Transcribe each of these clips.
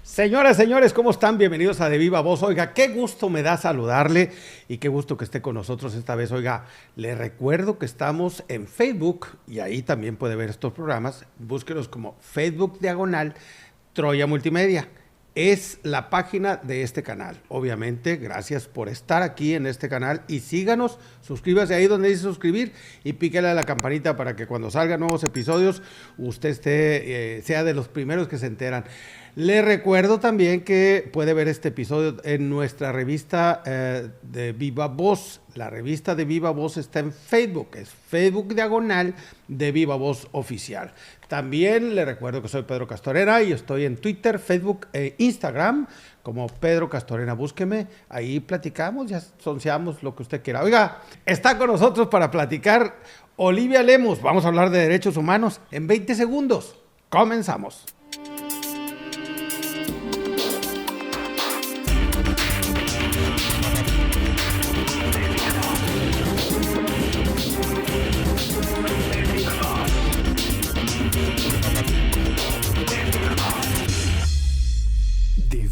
Señoras, señores, ¿cómo están? Bienvenidos a De Viva Voz. Oiga, qué gusto me da saludarle y qué gusto que esté con nosotros esta vez. Oiga, le recuerdo que estamos en Facebook y ahí también puede ver estos programas. Búsquenos como Facebook Diagonal Troya Multimedia. Es la página de este canal. Obviamente, gracias por estar aquí en este canal y síganos, suscríbase ahí donde dice suscribir y píquele a la campanita para que cuando salgan nuevos episodios usted sea de los primeros que se enteran. Le recuerdo también que puede ver este episodio en nuestra revista de Viva Voz. La revista de Viva Voz está en Facebook, es Facebook Diagonal de Viva Voz Oficial. También le recuerdo que soy Pedro Castorena y estoy en Twitter, Facebook e Instagram como Pedro Castorena. Búsqueme, ahí platicamos, ya sonceamos lo que usted quiera. Oiga, está con nosotros para platicar Olivia Lemus. Vamos a hablar de derechos humanos en 20 segundos. Comenzamos.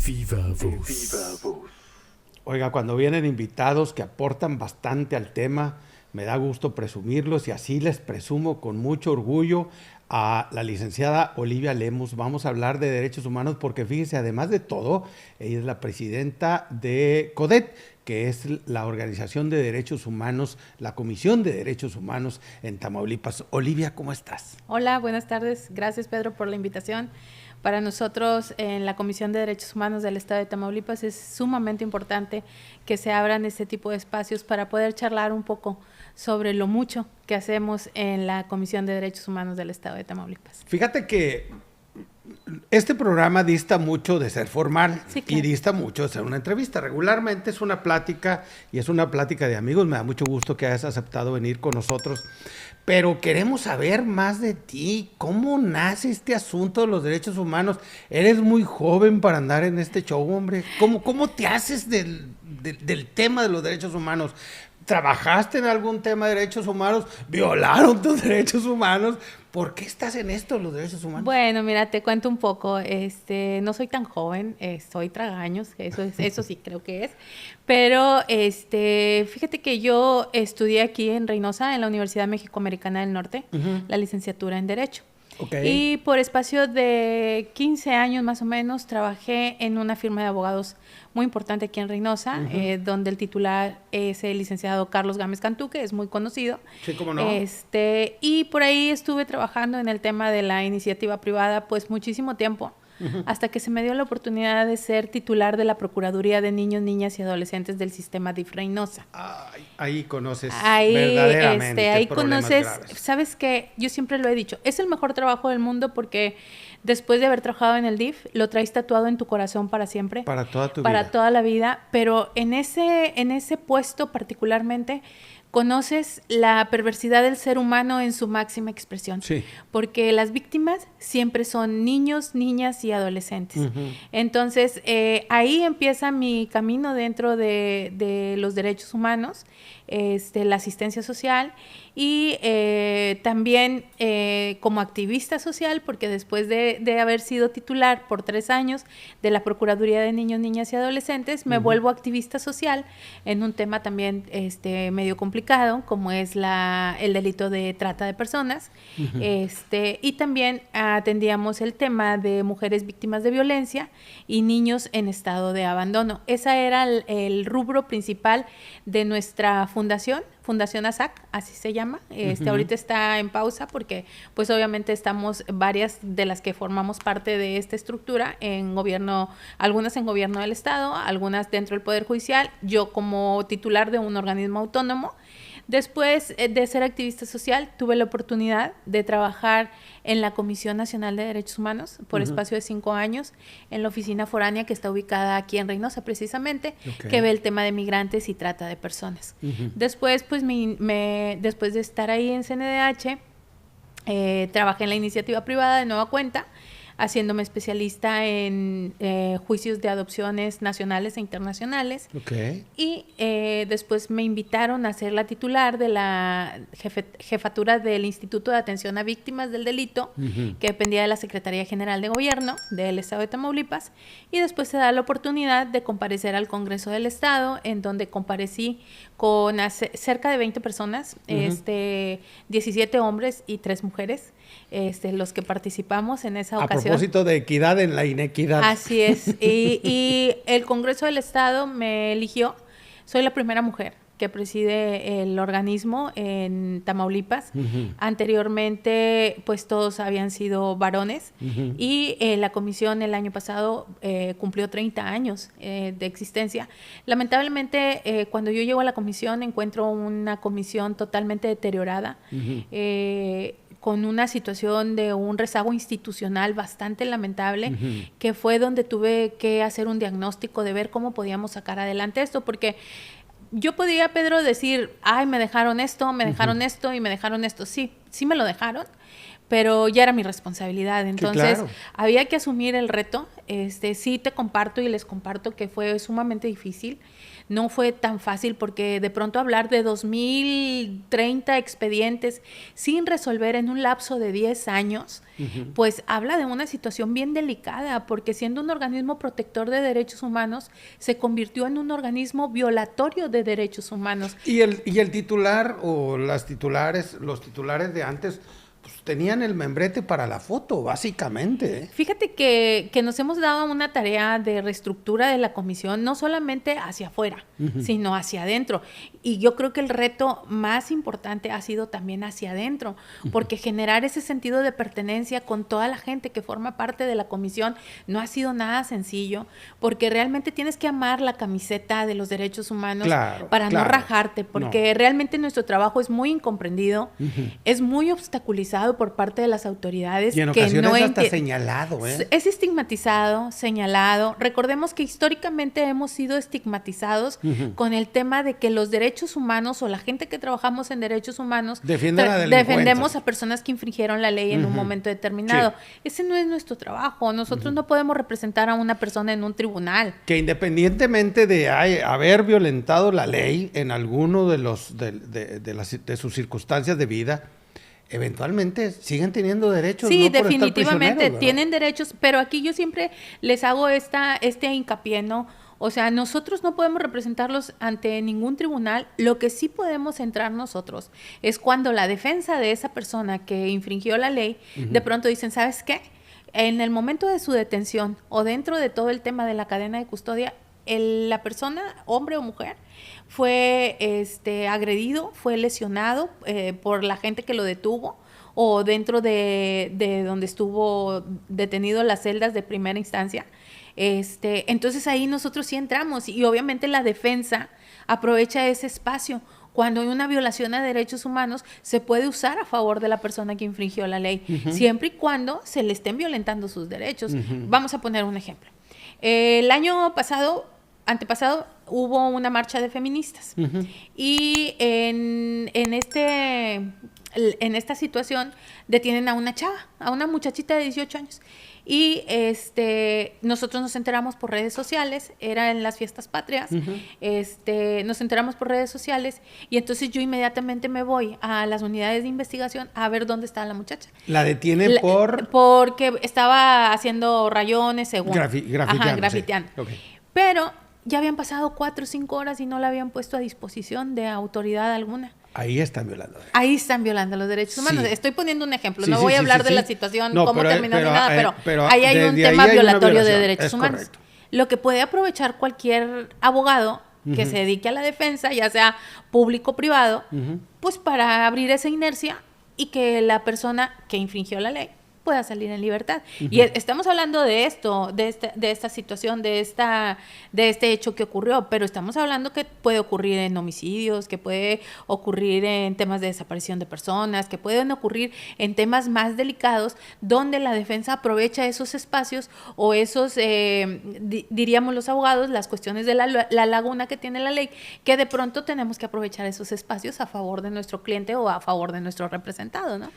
Viva Voz. Oiga, cuando vienen invitados que aportan bastante al tema, me da gusto presumirlos y así les presumo con mucho orgullo a la licenciada Olivia Lemus. Vamos a hablar de derechos humanos porque fíjese, además de todo, ella es la presidenta de CODET, que es la Organización de Derechos Humanos, la Comisión de Derechos Humanos en Tamaulipas. Olivia, ¿cómo estás? Hola, buenas tardes. Gracias, Pedro, por la invitación. Para nosotros en la Comisión de Derechos Humanos del Estado de Tamaulipas es sumamente importante que se abran este tipo de espacios para poder charlar un poco sobre lo mucho que hacemos en la Comisión de Derechos Humanos del Estado de Tamaulipas. Fíjate que este programa dista mucho de ser formal, sí, claro, y dista mucho de ser una entrevista. Regularmente es una plática y es una plática de amigos. Me da mucho gusto que hayas aceptado venir con nosotros. Pero queremos saber más de ti. ¿Cómo nace este asunto de los derechos humanos? Eres muy joven para andar en este show, hombre. ¿Cómo te haces del tema de los derechos humanos? ¿Trabajaste en algún tema de derechos humanos? ¿Violaron tus derechos humanos? ¿Por qué estás en esto, los derechos humanos? Bueno, mira, te cuento un poco. No soy tan joven, soy tragaños, eso sí creo que es. Pero fíjate que yo estudié aquí en Reynosa, en la Universidad México-Americana del Norte, la licenciatura en Derecho. Okay. Y por espacio de 15 años más o menos trabajé en una firma de abogados muy importante aquí en Reynosa, donde el titular es el licenciado Carlos Gámez Cantú, que es muy conocido. Sí, cómo no. Y por ahí estuve trabajando en el tema de la iniciativa privada pues muchísimo tiempo, hasta que se me dio la oportunidad de ser titular de la Procuraduría de Niños, Niñas y Adolescentes del sistema DIF Reynosa. Ahí conoces verdaderamente ahí problemas conoces, graves. Sabes que yo siempre lo he dicho, es el mejor trabajo del mundo porque después de haber trabajado en el DIF, lo traes tatuado en tu corazón para siempre. Para toda tu vida. Para toda la vida, pero en ese puesto particularmente conoces la perversidad del ser humano en su máxima expresión. Sí. Porque las víctimas siempre son niños, niñas y adolescentes. Entonces, ahí empieza mi camino dentro de los derechos humanos, la asistencia social y también como activista social, porque después de haber sido titular por 3 años de la Procuraduría de Niños, Niñas y Adolescentes, me vuelvo activista social en un tema también medio complicado, como es el delito de trata de personas. Y también atendíamos el tema de mujeres víctimas de violencia y niños en estado de abandono. Ese era el rubro principal de nuestra fundación ASAC, así se llama. Ahorita está en pausa porque pues obviamente estamos varias de las que formamos parte de esta estructura en gobierno, algunas en gobierno del estado, algunas dentro del Poder Judicial, yo como titular de un organismo autónomo. Después de ser activista social, tuve la oportunidad de trabajar en la Comisión Nacional de Derechos Humanos por espacio de 5 años, en la oficina foránea que está ubicada aquí en Reynosa precisamente, que ve el tema de migrantes y trata de personas. Después, pues después de estar ahí en CNDH, trabajé en la iniciativa privada de nueva cuenta, haciéndome especialista en juicios de adopciones nacionales e internacionales. Okay. Y después me invitaron a ser la titular de la jefatura del Instituto de Atención a Víctimas del Delito, que dependía de la Secretaría General de Gobierno del Estado de Tamaulipas. Y después se da la oportunidad de comparecer al Congreso del Estado, en donde comparecí con cerca de 20 personas, 17 hombres y 3 mujeres, los que participamos en esa ocasión. A propósito de equidad en la inequidad. Así es. Y el Congreso del Estado me eligió. Soy la primera mujer que preside el organismo en Tamaulipas. Anteriormente, pues todos habían sido varones. Y la comisión el año pasado cumplió 30 años de existencia. Lamentablemente, cuando yo llego a la comisión, encuentro una comisión totalmente deteriorada, con una situación de un rezago institucional bastante lamentable, que fue donde tuve que hacer un diagnóstico de ver cómo podíamos sacar adelante esto, porque yo podía, Pedro, decir, ay, me dejaron esto, me dejaron esto y me dejaron esto. Sí, sí me lo dejaron, pero ya era mi responsabilidad. Entonces, había que asumir el reto. Sí te comparto y les comparto que fue sumamente difícil. No fue tan fácil porque de pronto hablar de 2030 expedientes sin resolver en un lapso de 10 años, pues habla de una situación bien delicada, porque siendo un organismo protector de derechos humanos, se convirtió en un organismo violatorio de derechos humanos. Y el titular o los titulares de antes, pues tenían el membrete para la foto, básicamente, ¿eh? Fíjate que nos hemos dado una tarea de reestructura de la comisión, no solamente hacia afuera, sino hacia adentro. Y yo creo que el reto más importante ha sido también hacia adentro, porque generar ese sentido de pertenencia con toda la gente que forma parte de la comisión no ha sido nada sencillo, porque realmente tienes que amar la camiseta de los derechos humanos para no rajarte, porque realmente nuestro trabajo es muy incomprendido, es muy obstaculizado por parte de las autoridades. Y en ocasiones hasta señalado, ¿eh? Es estigmatizado, señalado. Recordemos que históricamente hemos sido estigmatizados con el tema de que los derechos humanos o la gente que trabajamos en derechos humanos defendemos a personas que infringieron la ley en un momento determinado. Sí. Ese no es nuestro trabajo. Nosotros no podemos representar a una persona en un tribunal. Que independientemente de haber violentado la ley en alguno de sus circunstancias de vida, eventualmente siguen teniendo derechos. Sí, no definitivamente tienen derechos, pero aquí yo siempre les hago este hincapié, ¿no? O sea, nosotros no podemos representarlos ante ningún tribunal. Lo que sí podemos entrar nosotros es cuando la defensa de esa persona que infringió la ley, de pronto dicen, ¿sabes qué? En el momento de su detención o dentro de todo el tema de la cadena de custodia, la persona, hombre o mujer, fue agredido, fue lesionado por la gente que lo detuvo, o dentro de donde estuvo detenido las celdas de primera instancia. Entonces ahí nosotros sí entramos, y obviamente la defensa aprovecha ese espacio. Cuando hay una violación a derechos humanos, se puede usar a favor de la persona que infringió la ley, siempre y cuando se le estén violentando sus derechos. Vamos a poner un ejemplo. El año antepasado, hubo una marcha de feministas. Y en esta situación detienen a una chava, a una muchachita de 18 años. Y nosotros nos enteramos por redes sociales, era en las fiestas patrias, nos enteramos por redes sociales, y entonces yo inmediatamente me voy a las unidades de investigación a ver dónde está la muchacha. ¿La detienen porque estaba haciendo rayones, según. Grafiteando. Sí. Okay. Pero ya habían pasado 4 o 5 horas y no la habían puesto a disposición de autoridad alguna. Ahí están violando. Ahí están violando los derechos humanos. Estoy poniendo un ejemplo. No voy a hablar de la situación, cómo terminó ni nada, pero ahí hay un tema violatorio de derechos humanos. Correcto. Lo que puede aprovechar cualquier abogado que se dedique a la defensa, ya sea público o privado, pues para abrir esa inercia y que la persona que infringió la ley pueda salir en libertad. Y estamos hablando de esto, de esta situación, de este hecho que ocurrió, pero estamos hablando que puede ocurrir en homicidios, que puede ocurrir en temas de desaparición de personas, que pueden ocurrir en temas más delicados, donde la defensa aprovecha esos espacios o esos, diríamos los abogados, las cuestiones de la laguna que tiene la ley, que de pronto tenemos que aprovechar esos espacios a favor de nuestro cliente o a favor de nuestro representado, ¿no?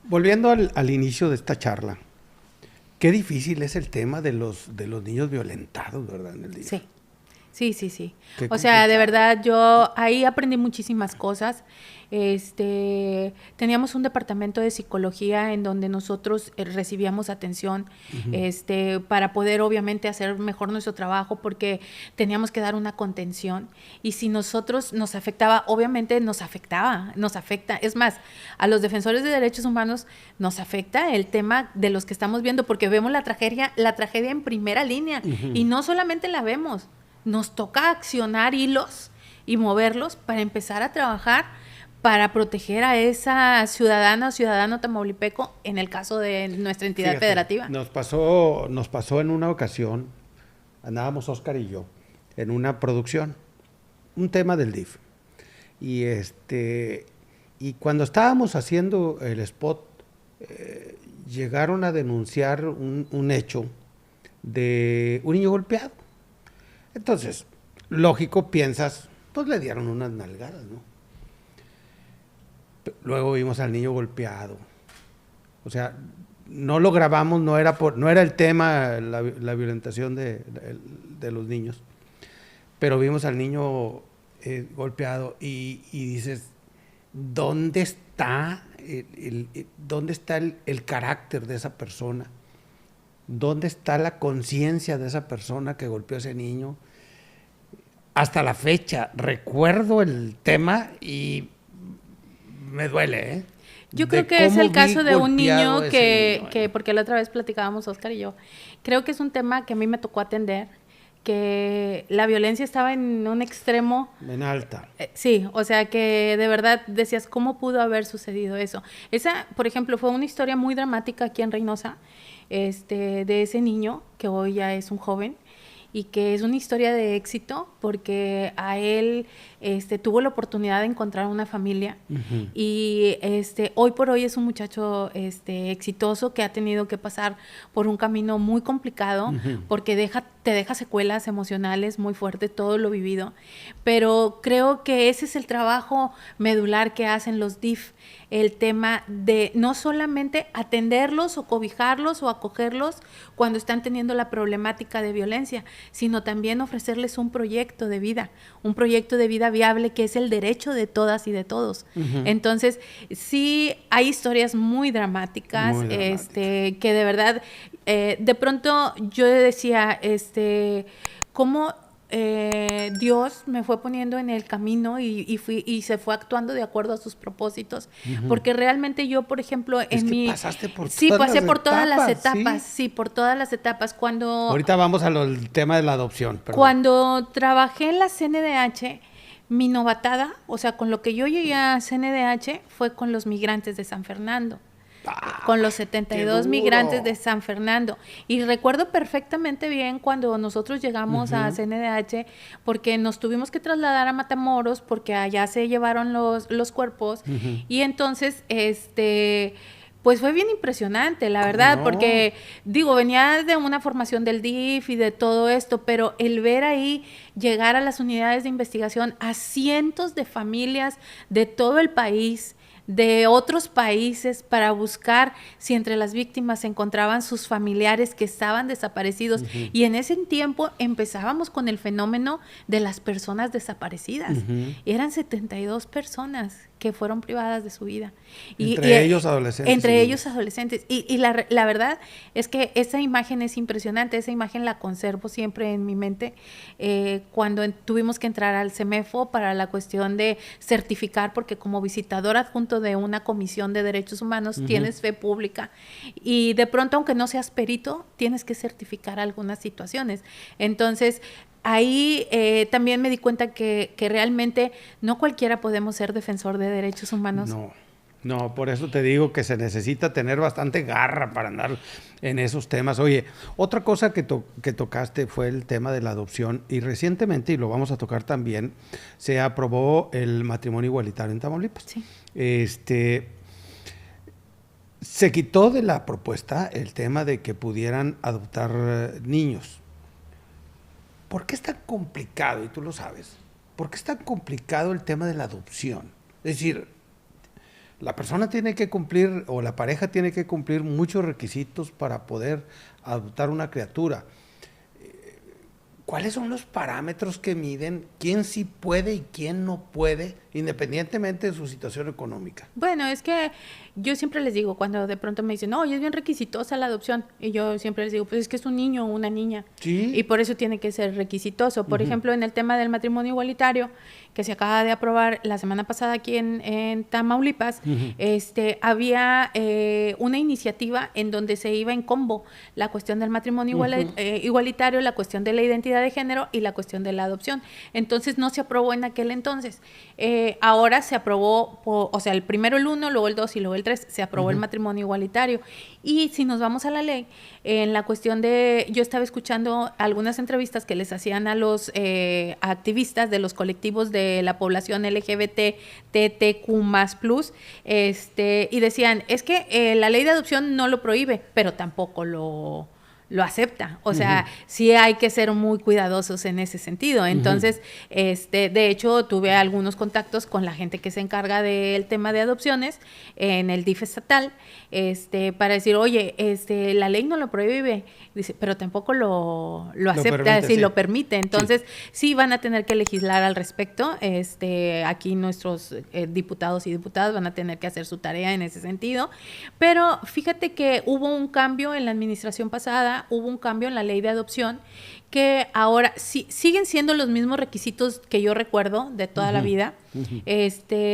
Volviendo al inicio de esta charla, Qué difícil es el tema de los niños violentados, ¿verdad? En el DIF. Sí. Sí. Qué O sea, de complicado. verdad, yo ahí aprendí muchísimas cosas. Teníamos un departamento de psicología en donde nosotros recibíamos atención, para poder obviamente hacer mejor nuestro trabajo, porque teníamos que dar una contención. Y si nosotros nos afectaba, obviamente nos afecta. Es más, a los defensores de derechos humanos nos afecta el tema de los que estamos viendo, porque vemos la tragedia en primera línea, y no solamente la vemos. Nos toca accionar hilos y moverlos para empezar a trabajar para proteger a esa ciudadana o ciudadano tamaulipeco en el caso de nuestra entidad Fíjate, federativa. Nos pasó en una ocasión, andábamos Oscar y yo, en una producción, un tema del DIF. Y cuando estábamos haciendo el spot, llegaron a denunciar un hecho de un niño golpeado. Entonces, lógico, piensas, pues le dieron unas nalgadas, ¿no? Luego vimos al niño golpeado. O sea, no lo grabamos, no era el tema la violentación de los niños, pero vimos al niño golpeado y dices, ¿dónde está el carácter de esa persona? ¿Dónde está la conciencia de esa persona que golpeó a ese niño? Hasta la fecha recuerdo el tema y me duele, ¿eh? Yo creo que es el caso de un niño que, porque la otra vez platicábamos Oscar y yo, creo que es un tema que a mí me tocó atender, que la violencia estaba en un extremo. En alta. Sí, o sea que de verdad decías, ¿cómo pudo haber sucedido eso? Esa, por ejemplo, fue una historia muy dramática aquí en Reynosa, de ese niño, que hoy ya es un joven, y que es una historia de éxito porque a él tuvo la oportunidad de encontrar una familia y hoy por hoy es un muchacho exitoso que ha tenido que pasar por un camino muy complicado porque te deja secuelas emocionales muy fuertes, todo lo vivido, pero creo que ese es el trabajo medular que hacen los DIF, el tema de no solamente atenderlos o cobijarlos o acogerlos cuando están teniendo la problemática de violencia, sino también ofrecerles un proyecto de vida viable que es el derecho de todas y de todos. Entonces, sí hay historias muy dramáticas, que de verdad, de pronto yo decía, cómo Dios me fue poniendo en el camino y se fue actuando de acuerdo a sus propósitos, porque realmente yo, por ejemplo, pasaste por pasé por todas las etapas, sí, por todas las etapas. Ahorita vamos al tema de la adopción. Perdón. Cuando trabajé en la CNDH, mi novatada, o sea, con lo que yo llegué a CNDH fue con los migrantes de San Fernando. Con los 72 migrantes de San Fernando. Y recuerdo perfectamente bien cuando nosotros llegamos a CNDH, porque nos tuvimos que trasladar a Matamoros, porque allá se llevaron los cuerpos. Y entonces, pues fue bien impresionante, la verdad, porque, digo, venía de una formación del DIF y de todo esto, pero el ver ahí llegar a las unidades de investigación a cientos de familias de todo el país, de otros países, para buscar si entre las víctimas se encontraban sus familiares que estaban desaparecidos. Y en ese tiempo empezábamos con el fenómeno de las personas desaparecidas. Eran 72 personas que fueron privadas de su vida. Entre ellos adolescentes. Entre ellos adolescentes. Y la verdad es que esa imagen es impresionante, esa imagen la conservo siempre en mi mente. Cuando tuvimos que entrar al CEMEFO para la cuestión de certificar, porque como visitador adjunto de una comisión de derechos humanos tienes fe pública y de pronto, aunque no seas perito, tienes que certificar algunas situaciones. Entonces, ahí también me di cuenta que realmente no cualquiera podemos ser defensor de derechos humanos. No, por eso te digo que se necesita tener bastante garra para andar en esos temas. Oye, otra cosa que tocaste fue el tema de la adopción y recientemente, y lo vamos a tocar también, se aprobó el matrimonio igualitario en Tamaulipas. Sí. Se quitó de la propuesta el tema de que pudieran adoptar niños. ¿Por qué es tan complicado? Y tú lo sabes. ¿Por qué es tan complicado el tema de la adopción? Es decir, la persona tiene que cumplir, o la pareja tiene que cumplir muchos requisitos para poder adoptar una criatura. ¿Cuáles son los parámetros que miden quién sí puede y quién no puede, independientemente de su situación económica? Bueno, es que yo siempre les digo, cuando de pronto me dicen, no, es bien requisitosa la adopción, y yo siempre les digo, pues es que es un niño o una niña, Sí. y por eso tiene que ser requisitoso. Por ejemplo, en el tema del matrimonio igualitario, que se acaba de aprobar la semana pasada aquí en Tamaulipas, había una iniciativa en donde se iba en combo la cuestión del matrimonio igualitario, la cuestión de la identidad de género y la cuestión de la adopción. Entonces no se aprobó en aquel entonces. Ahora se aprobó, o sea, el primero el 1, luego el 2 y luego el 3, se aprobó el matrimonio igualitario. Y si nos vamos a la ley, en la cuestión de, yo estaba escuchando algunas entrevistas que les hacían a los activistas de los colectivos de la población LGBT, TTQ++, y decían, es que la ley de adopción no lo prohíbe, pero tampoco lo acepta. O sea, sí hay que ser muy cuidadosos en ese sentido. Entonces, de hecho, tuve algunos contactos con la gente que se encarga del tema de adopciones en el DIF estatal, para decir, oye, la ley no lo prohíbe, dice, pero tampoco lo acepta, permite, sí, sí. lo permite. Entonces, sí van a tener que legislar al respecto. Aquí nuestros diputados y diputadas van a tener que hacer su tarea en ese sentido. Pero fíjate que hubo un cambio en la administración pasada, hubo un cambio en la ley de adopción, que ahora siguen siendo los mismos requisitos que yo recuerdo de toda la vida.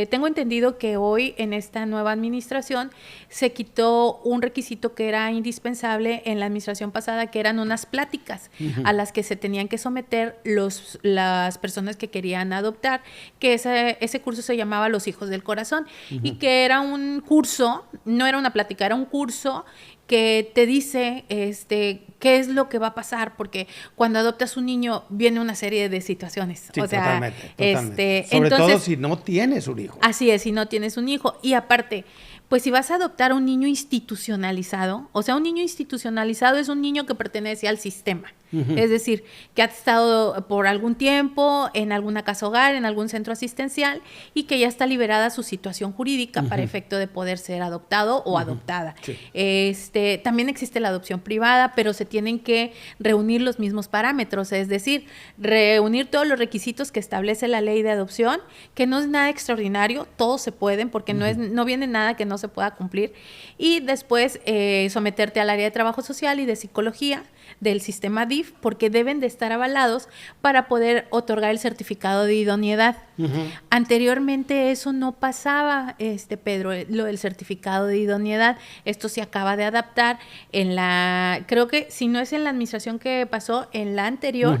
Tengo entendido que hoy en esta nueva administración se quitó un requisito que era indispensable en la administración pasada, que eran unas pláticas a las que se tenían que someter las personas que querían adoptar, que ese curso se llamaba Los Hijos del Corazón, y que era un curso, no era una plática, era un curso que te dice qué es lo que va a pasar, porque cuando adoptas un niño viene una serie de situaciones. Sí, o sea, totalmente. Sobre todo si no tienes un hijo. Así es, si no tienes un hijo. Y aparte, pues si vas a adoptar a un niño institucionalizado, o sea, un niño institucionalizado es un niño que pertenece al sistema. Es decir, que ha estado por algún tiempo en alguna casa hogar, en algún centro asistencial, y que ya está liberada su situación jurídica para efecto de poder ser adoptado o adoptada. Sí. También existe la adopción privada, pero se tienen que reunir los mismos parámetros, es decir, reunir todos los requisitos que establece la ley de adopción, que no es nada extraordinario, todos se pueden, porque no viene nada que no se pueda cumplir, y después someterte al área de trabajo social y de psicología del sistema DIF, porque deben de estar avalados para poder otorgar el certificado de idoneidad. Anteriormente eso no pasaba, Pedro, lo del certificado de idoneidad. Esto se acaba de adaptar creo que si no es en la administración que pasó, en la anterior,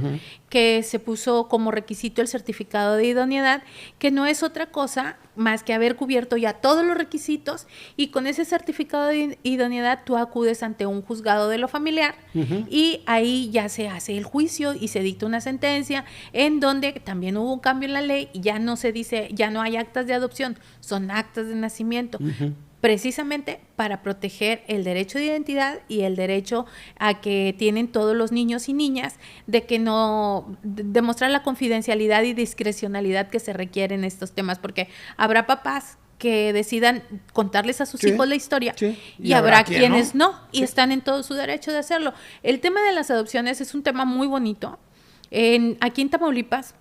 que se puso como requisito el certificado de idoneidad, que no es otra cosa más que haber cubierto ya todos los requisitos, y con ese certificado de idoneidad tú acudes ante un juzgado de lo familiar y ahí ya se hace el juicio y se dicta una sentencia en donde también hubo un cambio en la ley y ya no se dice, ya no hay actas de adopción, son actas de nacimiento. Precisamente para proteger el derecho de identidad y el derecho a que tienen todos los niños y niñas de que no demostrar la confidencialidad y discrecionalidad que se requiere en estos temas, porque habrá papás que decidan contarles a sus hijos la historia y habrá quienes no y están en todo su derecho de hacerlo. El tema de las adopciones es un tema muy bonito. Aquí en Tamaulipas,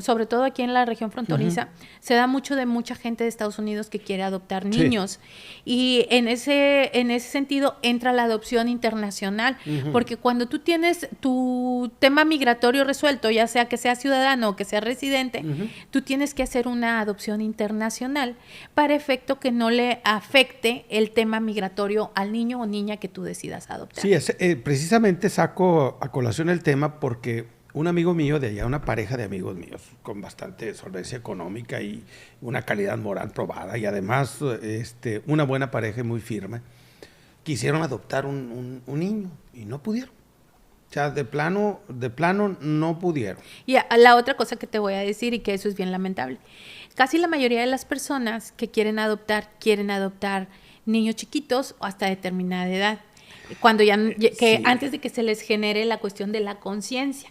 sobre todo aquí en la región fronteriza, se da mucho de mucha gente de Estados Unidos que quiere adoptar niños, y en ese sentido entra la adopción internacional, porque cuando tú tienes tu tema migratorio resuelto, ya sea que sea ciudadano o que sea residente, tú tienes que hacer una adopción internacional para efecto que no le afecte el tema migratorio al niño o niña que tú decidas adoptar. Sí, precisamente saco a colación el tema porque un amigo mío de allá, una pareja de amigos míos con bastante solvencia económica y una calidad moral probada, y además una buena pareja y muy firme, quisieron adoptar un niño y no pudieron. O sea, de plano no pudieron. Y la otra cosa que te voy a decir, y que eso es bien lamentable, casi la mayoría de las personas que quieren adoptar niños chiquitos o hasta determinada edad. cuando antes de que se les genere la cuestión de la conciencia,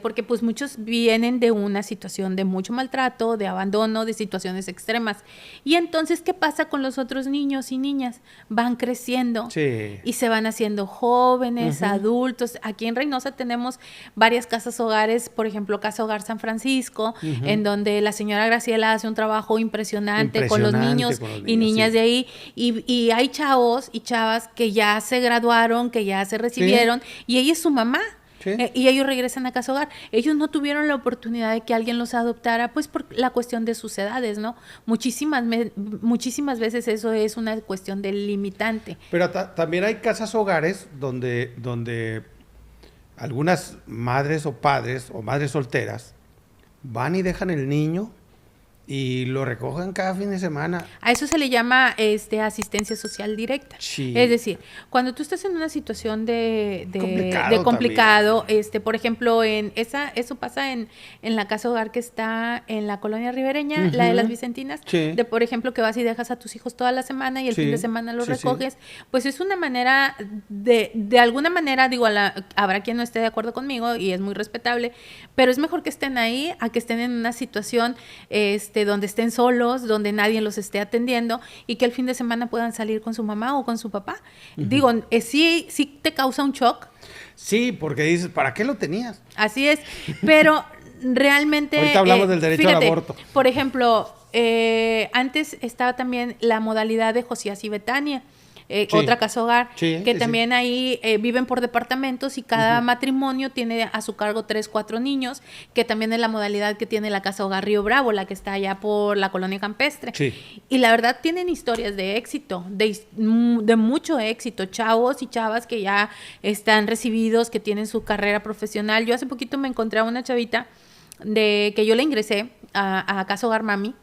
porque pues muchos vienen de una situación de mucho maltrato, de abandono, de situaciones extremas, y entonces ¿qué pasa con los otros niños y niñas? Van creciendo y se van haciendo jóvenes, adultos. Aquí en Reynosa tenemos varias casas hogares, por ejemplo, Casa Hogar San Francisco, en donde la señora Graciela hace un trabajo impresionante con los niños y niñas de ahí, y hay chavos y chavas que ya se graduaron, que ya se recibieron, y ella es su mamá. Y ellos regresan a Casa Hogar. Ellos no tuvieron la oportunidad de que alguien los adoptara, pues por la cuestión de sus edades, ¿no? Muchísimas veces eso es una cuestión del limitante. Pero también hay casas hogares donde algunas madres o padres o madres solteras van y dejan el niño y lo recogen cada fin de semana. A eso se le llama asistencia social directa. Sí. Es decir, cuando tú estás en una situación de complicado, por ejemplo, eso pasa en la casa hogar que está en la colonia ribereña, la de las Vicentinas, por ejemplo, que vas y dejas a tus hijos toda la semana y el fin de semana los recoges, pues es una manera de alguna manera, digo, habrá quien no esté de acuerdo conmigo y es muy respetable, pero es mejor que estén ahí a que estén en una situación donde estén solos, donde nadie los esté atendiendo y que el fin de semana puedan salir con su mamá o con su papá. Digo, sí te causa un shock. Sí, porque dices, ¿para qué lo tenías? Así es, pero realmente... Ahorita hablamos del derecho al aborto. Por ejemplo, antes estaba también la modalidad de Josías y Betania. Otra casa hogar, que también ahí viven por departamentos y cada matrimonio tiene a su cargo 3, 4 niños, que también es la modalidad que tiene la casa hogar Río Bravo, la que está allá por la colonia campestre. Y la verdad tienen historias de éxito, de mucho éxito, chavos y chavas que ya están recibidos, que tienen su carrera profesional. Yo hace poquito me encontré a una chavita que yo le ingresé a Casa Hogar Mami,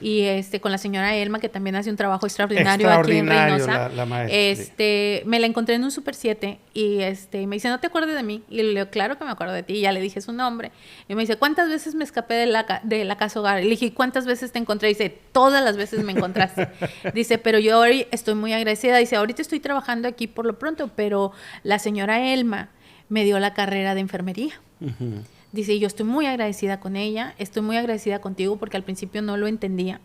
y con la señora Elma, que también hace un trabajo extraordinario aquí en Reynosa. La maestra, me la encontré en un Super 7 y me dice, ¿no te acuerdas de mí? Y le digo, claro que me acuerdo de ti, y ya le dije su nombre. Y me dice, ¿cuántas veces me escapé de la Casa Hogar? Y le dije, ¿cuántas veces te encontré? Y dice, todas las veces me encontraste. Dice, pero yo hoy estoy muy agradecida. Dice, ahorita estoy trabajando aquí por lo pronto, pero la señora Elma me dio la carrera de enfermería. Dice, yo estoy muy agradecida con ella, estoy muy agradecida contigo porque al principio no lo entendía,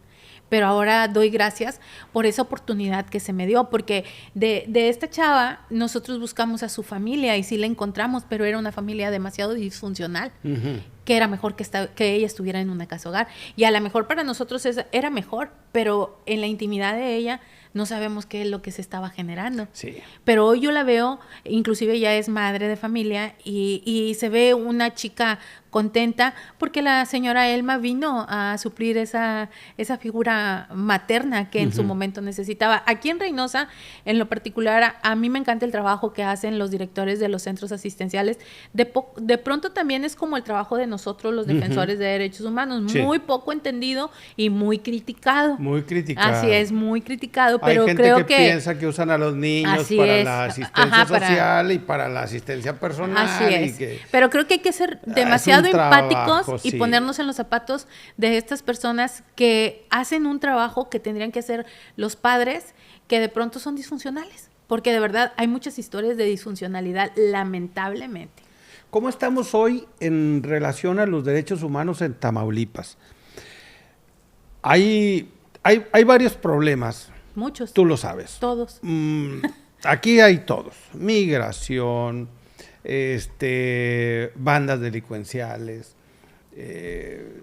pero ahora doy gracias por esa oportunidad que se me dio, porque de esta chava nosotros buscamos a su familia y sí la encontramos, pero era una familia demasiado disfuncional, que era mejor que ella estuviera en una casa hogar, y a lo mejor para nosotros era mejor, pero en la intimidad de ella no sabemos qué es lo que se estaba generando. Pero hoy yo la veo, inclusive ella es madre de familia y se ve una chica contenta porque la señora Elma vino a suplir esa figura materna que en su momento necesitaba. Aquí en Reynosa, en lo particular, a mí me encanta el trabajo que hacen los directores de los centros asistenciales. De pronto también es como el trabajo de nosotros, los defensores de derechos humanos, muy poco entendido y muy criticado. Muy criticado. Así es, muy criticado, pero hay gente creo que piensa que usan a los niños para la asistencia social y para la asistencia personal. Así es. Pero creo que hay que ser demasiado empáticos y ponernos en los zapatos de estas personas que hacen un trabajo que tendrían que hacer los padres, que de pronto son disfuncionales, porque de verdad hay muchas historias de disfuncionalidad, lamentablemente. ¿Cómo estamos hoy en relación a los derechos humanos en Tamaulipas? Hay varios problemas. Muchos. Tú lo sabes. Todos. Aquí hay todos. Migración, bandas delincuenciales,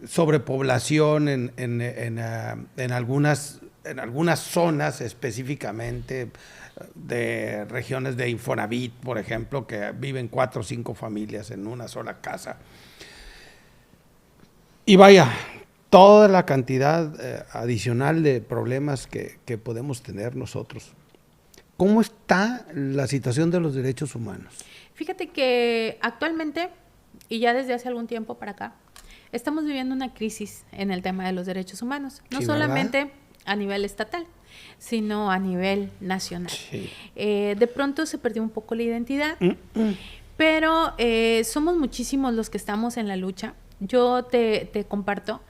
sobrepoblación en algunas zonas específicamente de regiones de Infonavit, por ejemplo, que viven 4 o 5 familias en una sola casa. Y vaya, toda la cantidad adicional de problemas que podemos tener nosotros. ¿Cómo está la situación de los derechos humanos? Fíjate que actualmente, y ya desde hace algún tiempo para acá, estamos viviendo una crisis en el tema de los derechos humanos. No solamente a nivel estatal, sino a nivel nacional. De pronto se perdió un poco la identidad, pero somos muchísimos los que estamos en la lucha. Yo te comparto,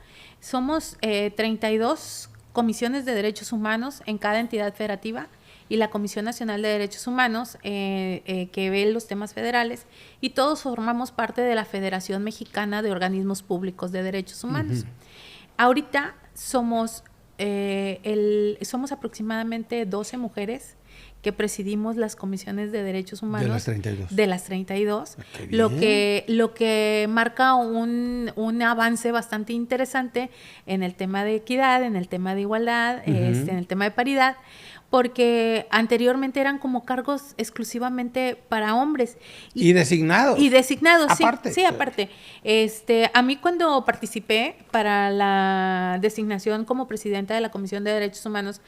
somos 32 comisiones de derechos humanos en cada entidad federativa y la Comisión Nacional de Derechos Humanos, que ve los temas federales, y todos formamos parte de la Federación Mexicana de Organismos Públicos de Derechos Humanos. Ahorita somos aproximadamente 12 mujeres que presidimos las comisiones de derechos humanos. De las 32. De las 32. Lo que marca un avance bastante interesante en el tema de equidad, en el tema de igualdad, en el tema de paridad, porque anteriormente eran como cargos exclusivamente para hombres. Y designados. Y designados, aparte. Sí, aparte. A mí cuando participé para la designación como presidenta de la Comisión de Derechos Humanos,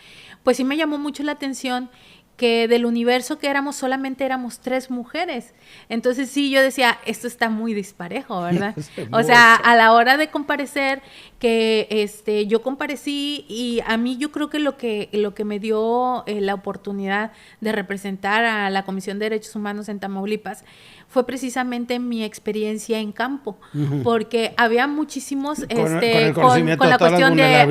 pues sí me llamó mucho la atención que del universo que éramos, solamente éramos 3 mujeres. Entonces sí, yo decía, esto está muy disparejo, ¿verdad? O sea, a la hora de comparecer, que yo comparecí, y a mí yo creo que lo que me dio la oportunidad de representar a la Comisión de Derechos Humanos en Tamaulipas fue precisamente mi experiencia en campo, porque había muchísimos con la cuestión de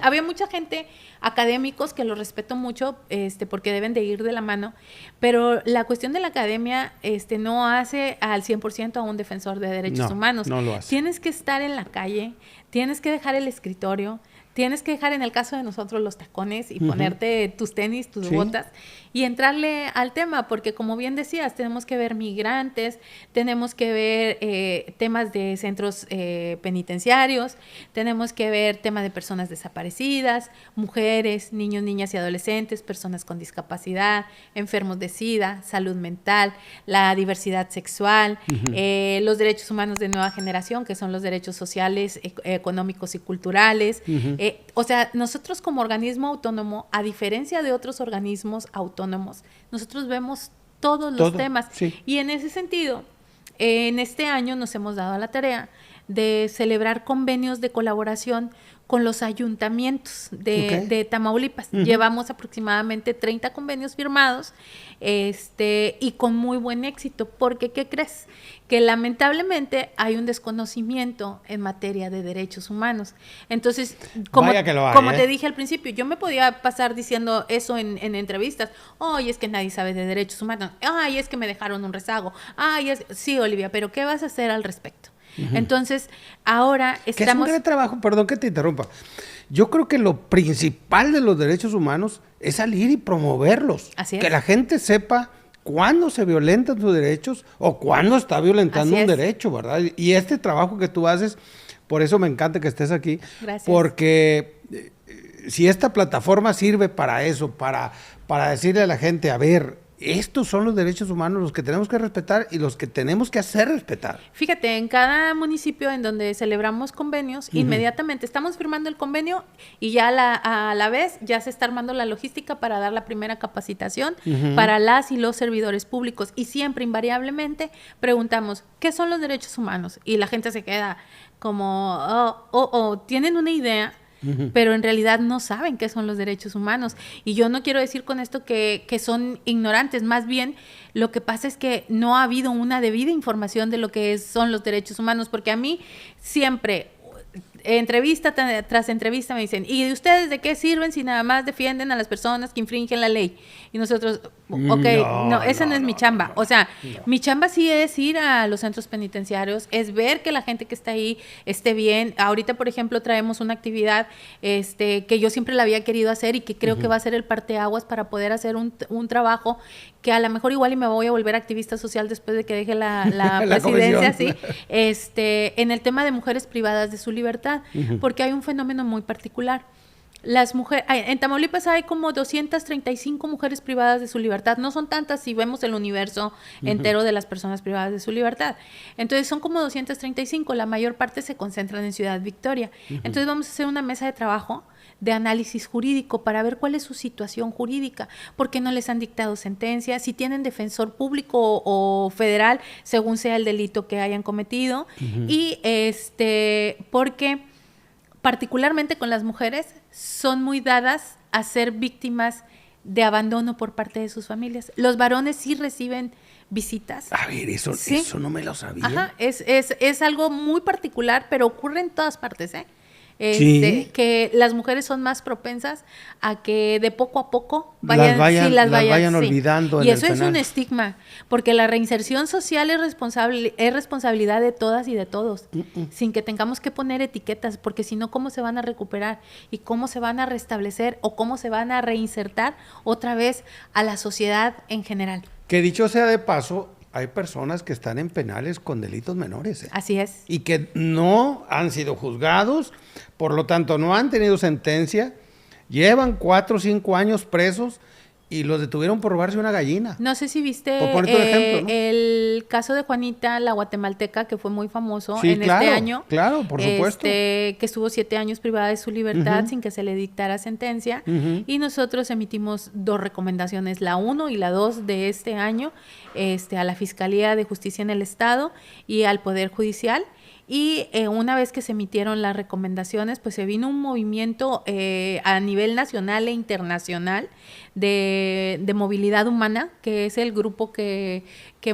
había mucha gente, académicos, que los respeto mucho, porque deben de ir de la mano, pero la cuestión de la academia no hace al 100% a un defensor de derechos humanos. No lo hace. Tienes que estar en la calle, tienes que dejar el escritorio, tienes que dejar, en el caso de nosotros, los tacones y ponerte tus tenis, tus botas y entrarle al tema, porque como bien decías, tenemos que ver migrantes, tenemos que ver temas de centros penitenciarios, tenemos que ver temas de personas desaparecidas, mujeres, niños, niñas y adolescentes, personas con discapacidad, enfermos de SIDA, salud mental, la diversidad sexual, los derechos humanos de nueva generación, que son los derechos sociales, económicos y culturales. O sea, nosotros como organismo autónomo, a diferencia de otros organismos autónomos, nosotros vemos todos los temas. Sí. Y en ese sentido, en este año nos hemos dado a la tarea de celebrar convenios de colaboración con los ayuntamientos de Tamaulipas. Llevamos aproximadamente 30 convenios firmados, y con muy buen éxito, porque ¿qué crees? Que lamentablemente hay un desconocimiento en materia de derechos humanos. Entonces, como te dije al principio, yo me podía pasar diciendo eso en entrevistas. Oye, es que nadie sabe de derechos humanos. Ay, es que me dejaron un rezago. Sí, Olivia, pero ¿qué vas a hacer al respecto? Entonces, ahora estamos... Que es un gran trabajo, perdón que te interrumpa. Yo creo que lo principal de los derechos humanos es salir y promoverlos. Así es. Que la gente sepa cuándo se violentan sus derechos o cuándo está violentando un derecho, ¿verdad? Y este trabajo que tú haces, por eso me encanta que estés aquí. Gracias. Porque si esta plataforma sirve para eso, para decirle a la gente, a ver, estos son los derechos humanos los que tenemos que respetar y los que tenemos que hacer respetar. Fíjate, en cada municipio en donde celebramos convenios, inmediatamente estamos firmando el convenio y ya a la vez ya se está armando la logística para dar la primera capacitación para las y los servidores públicos. Y siempre, invariablemente, preguntamos, ¿qué son los derechos humanos? Y la gente se queda como, tienen una idea, pero en realidad no saben qué son los derechos humanos. Y yo no quiero decir con esto que son ignorantes, más bien lo que pasa es que no ha habido una debida información de lo que son los derechos humanos, porque a mí siempre, entrevista tras entrevista, me dicen, ¿y ustedes de qué sirven si nada más defienden a las personas que infringen la ley? Y nosotros, esa no es mi chamba. O sea, mi chamba sí es ir a los centros penitenciarios, es ver que la gente que está ahí esté bien. Ahorita, por ejemplo, traemos una actividad que yo siempre la había querido hacer y que creo que va a ser el parteaguas para poder hacer un trabajo que a lo mejor igual y me voy a volver activista social después de que deje la presidencia, ¿sí? En el tema de mujeres privadas de su libertad, porque hay un fenómeno muy particular. Las mujeres, en Tamaulipas hay como 235 mujeres privadas de su libertad. No son tantas si vemos el universo entero de las personas privadas de su libertad. Entonces son como 235, la mayor parte se concentran en Ciudad Victoria. Entonces vamos a hacer una mesa de trabajo de análisis jurídico para ver cuál es su situación jurídica, por qué no les han dictado sentencia, si tienen defensor público o federal, según sea el delito que hayan cometido, y porque particularmente con las mujeres son muy dadas a ser víctimas de abandono por parte de sus familias. Los varones sí reciben visitas. A ver, eso no me lo sabía. Ajá, es algo muy particular, pero ocurre en todas partes, ¿eh? Sí. que las mujeres son más propensas a que de poco a poco Las vayan sí. olvidando en Y el eso es un penal. estigma, porque la reinserción social es responsabilidad de todas y de todos, sin que tengamos que poner etiquetas, porque si no, ¿cómo se van a recuperar? ¿Y cómo se van a restablecer? ¿O cómo se van a reinsertar otra vez a la sociedad en general? Que dicho sea de paso, hay personas que están en penales con delitos menores, ¿eh? Así es. Y que no han sido juzgados, por lo tanto no han tenido sentencia, llevan 4 o 5 años presos y los detuvieron por robarse una gallina. No sé si viste Por ponerte un ejemplo, ¿no? el caso de Juanita, la guatemalteca, que fue muy famoso Sí, en claro, este año. claro, por supuesto. Que estuvo 7 años privada de su libertad Ujú. sin que se le dictara sentencia. Ujú. Y nosotros emitimos 2 recomendaciones, la 1 y la 2 de este año, a la Fiscalía de Justicia en el Estado y al Poder Judicial. Y una vez que se emitieron las recomendaciones, pues se vino un movimiento a nivel nacional e internacional de movilidad humana, que es el grupo que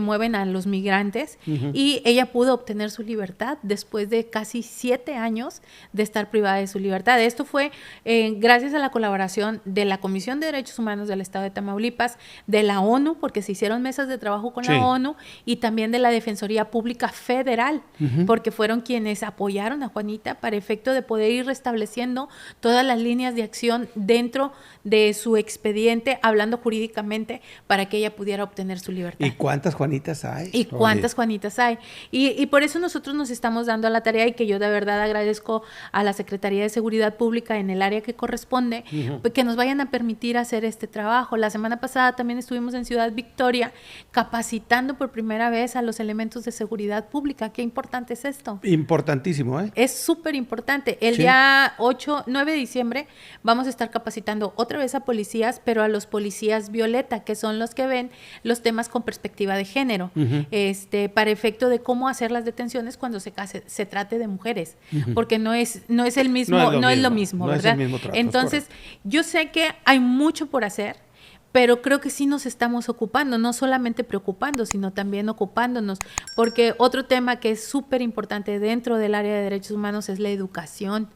mueven a los migrantes, y ella pudo obtener su libertad después de casi 7 años de estar privada de su libertad. Esto fue gracias a la colaboración de la Comisión de Derechos Humanos del Estado de Tamaulipas, de la ONU, porque se hicieron mesas de trabajo con Sí. la ONU, y también de la Defensoría Pública Federal, porque fueron quienes apoyaron a Juanita para efecto de poder ir restableciendo todas las líneas de acción dentro de su expediente, hablando jurídicamente, para que ella pudiera obtener su libertad. ¿Y cuántas Juanitas hay? ¿Y cuántas Juanitas hay? Y por eso nosotros nos estamos dando a la tarea, y que yo de verdad agradezco a la Secretaría de Seguridad Pública en el área que corresponde, pues, que nos vayan a permitir hacer este trabajo. La semana pasada también estuvimos en Ciudad Victoria capacitando por primera vez a los elementos de seguridad pública. Qué importante es esto. Importantísimo, ¿eh? Es súper importante. El Sí. día 9 de diciembre vamos a estar capacitando otra vez a policías, pero a los policías violeta, que son los que ven los temas con perspectiva de género, para efecto de cómo hacer las detenciones cuando se trate de mujeres, porque no es el mismo, no es lo mismo, no es ¿verdad? el mismo trato, es Entonces, correcto. yo sé que hay mucho por hacer, pero creo que sí nos estamos ocupando, no solamente preocupando, sino también ocupándonos, porque otro tema que es súper importante dentro del área de derechos humanos es la educación.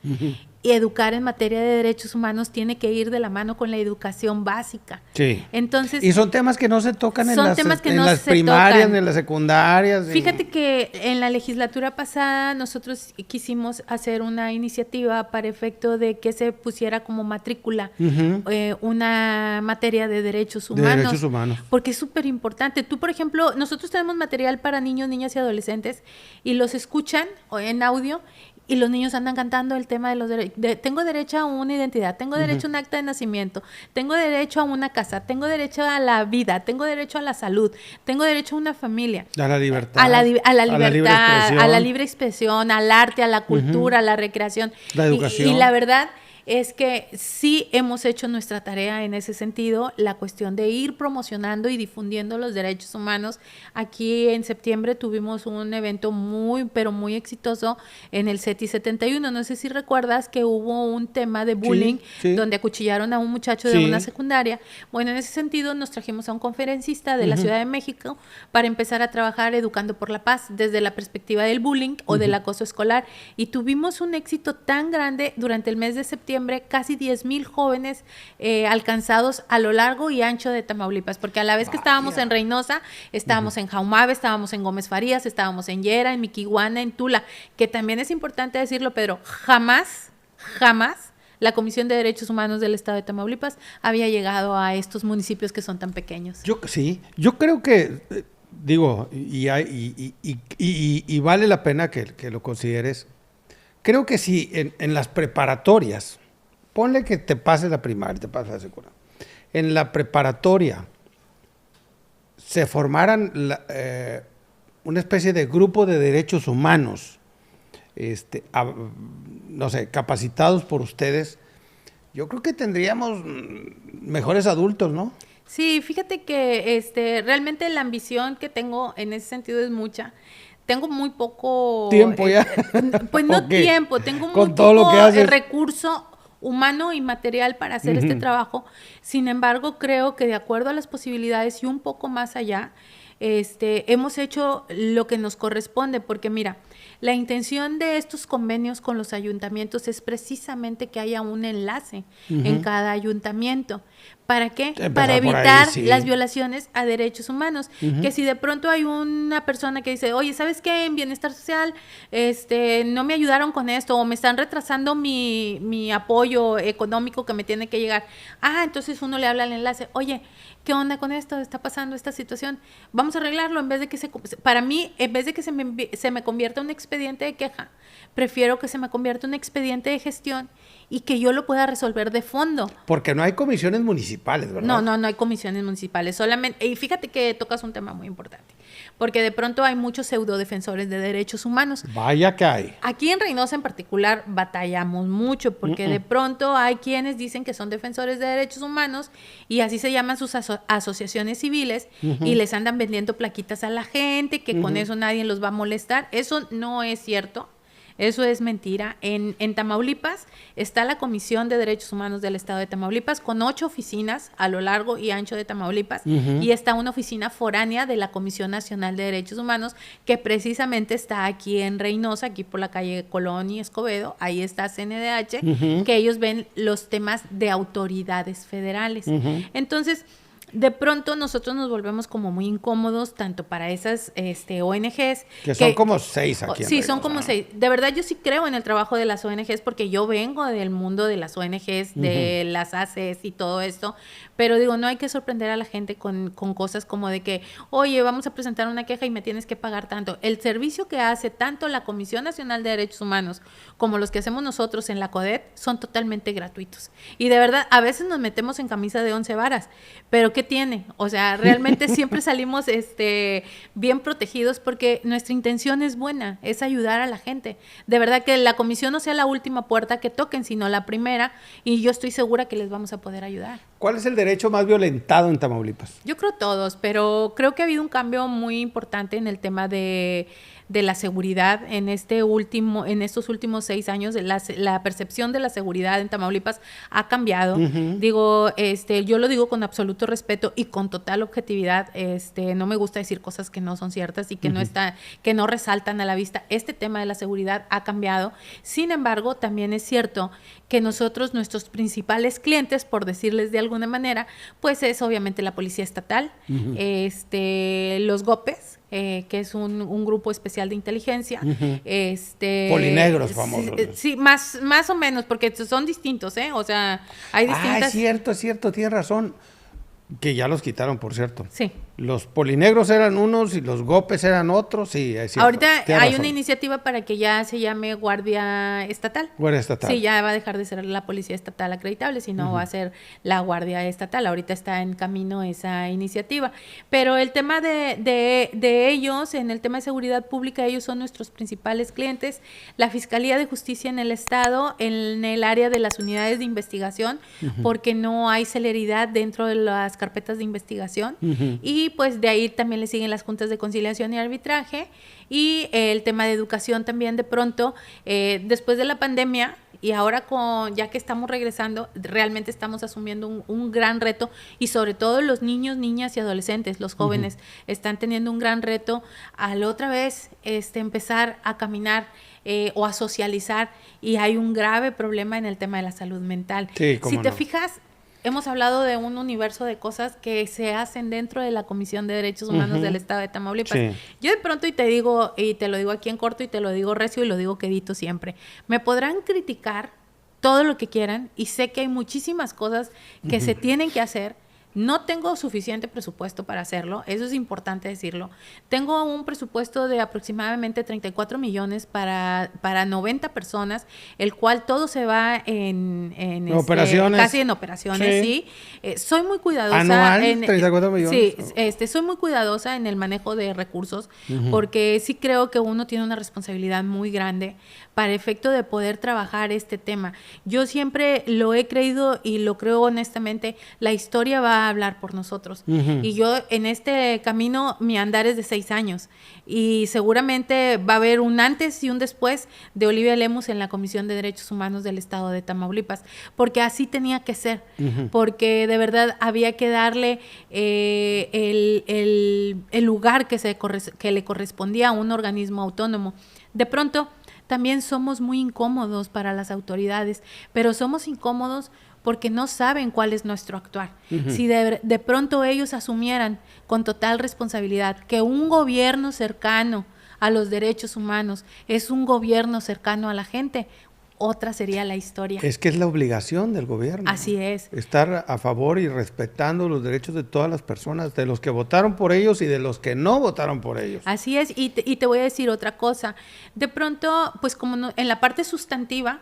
Y educar en materia de derechos humanos tiene que ir de la mano con la educación básica. Sí. Entonces, Y son temas que no se tocan en son las, temas que en no las se primarias, tocan. ni en las secundarias. fíjate que en la legislatura pasada nosotros quisimos hacer una iniciativa para efecto de que se pusiera como matrícula una materia de derechos humanos. Derechos humanos. Porque es súper importante. Tú, por ejemplo, nosotros tenemos material para niños, niñas y adolescentes y los escuchan en audio, y los niños andan cantando el tema de los derechos. Tengo derecho a una identidad, tengo derecho a un acta de nacimiento, tengo derecho a una casa, tengo derecho a la vida, tengo derecho a la salud, tengo derecho a una familia. A la libertad. A la libertad, libre expresión. a la libre expresión, al arte, a la cultura, a la recreación. La educación. Y la verdad es que sí hemos hecho nuestra tarea en ese sentido, la cuestión de ir promocionando y difundiendo los derechos humanos. Aquí en septiembre tuvimos un evento muy, pero muy exitoso en el CETI 71. No sé si recuerdas que hubo un tema de bullying, sí. donde acuchillaron a un muchacho Sí. de una secundaria. Bueno, en ese sentido nos trajimos a un conferencista de la Ciudad de México para empezar a trabajar educando por la paz desde la perspectiva del bullying o del acoso escolar. Y tuvimos un éxito tan grande durante el mes de septiembre, casi 10,000 jóvenes alcanzados a lo largo y ancho de Tamaulipas, porque a la vez que estábamos en Reynosa, estábamos en Jaumabe, estábamos en Gómez Farías, estábamos en Yera, en Miquihuana, en Tula, que también es importante decirlo, Pedro, jamás la Comisión de Derechos Humanos del Estado de Tamaulipas había llegado a estos municipios que son tan pequeños. Yo creo que, digo, y vale la pena que lo consideres. Creo que si en las preparatorias, ponle que te pases la primaria, te pases la secundaria, en la preparatoria se formaran una especie de grupo de derechos humanos, no sé, capacitados por ustedes, yo creo que tendríamos mejores adultos, ¿no? Sí, fíjate que realmente la ambición que tengo en ese sentido es mucha. Tengo muy poco tiempo ya. Pues no Okay. tiempo, tengo Con muy todo poco lo que haces. recurso humano y material para hacer este trabajo. Sin embargo, creo que de acuerdo a las posibilidades y un poco más allá, hemos hecho lo que nos corresponde, porque mira, la intención de estos convenios con los ayuntamientos es precisamente que haya un enlace en cada ayuntamiento. ¿Para qué? Para evitar las violaciones a derechos humanos. Que si de pronto hay una persona que dice, oye, ¿sabes qué? En Bienestar Social no me ayudaron con esto, o me están retrasando mi apoyo económico que me tiene que llegar. Entonces uno le habla al enlace, oye, ¿qué onda con esto? ¿Está pasando esta situación? Vamos a arreglarlo. En vez de que para mí, en vez de que se me convierta un expediente de queja, prefiero que se me convierta un expediente de gestión y que yo lo pueda resolver de fondo. Porque no hay comisiones municipales, ¿verdad? No hay comisiones municipales, solamente, y fíjate que tocas un tema muy importante, porque de pronto hay muchos pseudodefensores de derechos humanos. Vaya que hay. Aquí en Reynosa en particular batallamos mucho, porque de pronto hay quienes dicen que son defensores de derechos humanos y así se llaman sus asociaciones civiles y les andan vendiendo plaquitas a la gente, que con eso nadie los va a molestar. Eso no es cierto. Eso es mentira. En Tamaulipas está la Comisión de Derechos Humanos del Estado de Tamaulipas con 8 oficinas a lo largo y ancho de Tamaulipas y está una oficina foránea de la Comisión Nacional de Derechos Humanos que precisamente está aquí en Reynosa, aquí por la calle Colón y Escobedo. Ahí está CNDH, que ellos ven los temas de autoridades federales. Entonces, de pronto nosotros nos volvemos como muy incómodos tanto para esas ONGs. Que son como 6 aquí en Sí, Reynosa, son como 6. De verdad yo sí creo en el trabajo de las ONGs porque yo vengo del mundo de las ONGs, de las ACES y todo esto, pero digo, no hay que sorprender a la gente con cosas como de que, oye, vamos a presentar una queja y me tienes que pagar tanto. El servicio que hace tanto la Comisión Nacional de Derechos Humanos como los que hacemos nosotros en la CODET son totalmente gratuitos. Y de verdad, a veces nos metemos en camisa de 11 varas, pero ¿qué tiene? O sea, realmente siempre salimos bien protegidos porque nuestra intención es buena, es ayudar a la gente. De verdad que la comisión no sea la última puerta que toquen, sino la primera, y yo estoy segura que les vamos a poder ayudar. ¿Cuál es el derecho más violentado en Tamaulipas? Yo creo todos, pero creo que ha habido un cambio muy importante en el tema de la seguridad en estos últimos 6 años. La percepción de la seguridad en Tamaulipas ha cambiado. Digo, yo lo digo con absoluto respeto y con total objetividad. No me gusta decir cosas que no son ciertas y que que no resaltan a la vista. Este tema de la seguridad ha cambiado. Sin embargo, también es cierto que nuestros principales clientes, por decirles de alguna manera, pues es obviamente la Policía Estatal, los GOPES, que es un grupo especial de inteligencia. Polinegros famosos. Sí, más o menos, porque son distintos, O sea, hay distintas... Es cierto, tienes razón. Que ya los quitaron, por cierto. Sí. Los polinegros eran unos y los GOPES eran otros, sí, es cierto. Ahorita hay una iniciativa para que ya se llame Guardia Estatal. Guardia Estatal. Sí, ya va a dejar de ser la Policía Estatal acreditable, sino va a ser la Guardia Estatal. Ahorita está en camino esa iniciativa. Pero el tema de ellos, en el tema de seguridad pública, ellos son nuestros principales clientes. La Fiscalía de Justicia en el Estado, en el área de las unidades de investigación, porque no hay celeridad dentro de las carpetas de investigación. Y pues de ahí también le siguen las juntas de conciliación y arbitraje y el tema de educación también de pronto, después de la pandemia y ahora ya que estamos regresando, realmente estamos asumiendo un gran reto y sobre todo los niños, niñas y adolescentes, los jóvenes están teniendo un gran reto al otra vez empezar a caminar o a socializar y hay un grave problema en el tema de la salud mental. Sí, si te fijas, hemos hablado de un universo de cosas que se hacen dentro de la Comisión de Derechos Humanos del Estado de Tamaulipas. Sí. Yo de pronto te lo digo aquí en corto y te lo digo recio y lo digo quedito siempre. Me podrán criticar todo lo que quieran y sé que hay muchísimas cosas que se tienen que hacer. No tengo suficiente presupuesto para hacerlo, eso es importante decirlo. Tengo un presupuesto de aproximadamente 34 millones para 90 personas, el cual todo se va en operaciones. Casi en operaciones, sí. Soy muy cuidadosa. Anual, 34 millones. Sí, soy muy cuidadosa en el manejo de recursos, porque sí creo que uno tiene una responsabilidad muy grande para efecto de poder trabajar este tema. Yo siempre lo he creído y lo creo honestamente, la historia va va a hablar por nosotros. Y yo en este camino, mi andar es de 6 años. Y seguramente va a haber un antes y un después de Olivia Lemus en la Comisión de Derechos Humanos del Estado de Tamaulipas. Porque así tenía que ser. Porque de verdad había que darle el lugar que le correspondía a un organismo autónomo. De pronto, también somos muy incómodos para las autoridades, pero somos incómodos porque no saben cuál es nuestro actuar. Si de pronto ellos asumieran con total responsabilidad que un gobierno cercano a los derechos humanos es un gobierno cercano a la gente, otra sería la historia. Es que es la obligación del gobierno. Así es. Estar a favor y respetando los derechos de todas las personas, de los que votaron por ellos y de los que no votaron por ellos. Así es, y te voy a decir otra cosa. De pronto, pues como en la parte sustantiva,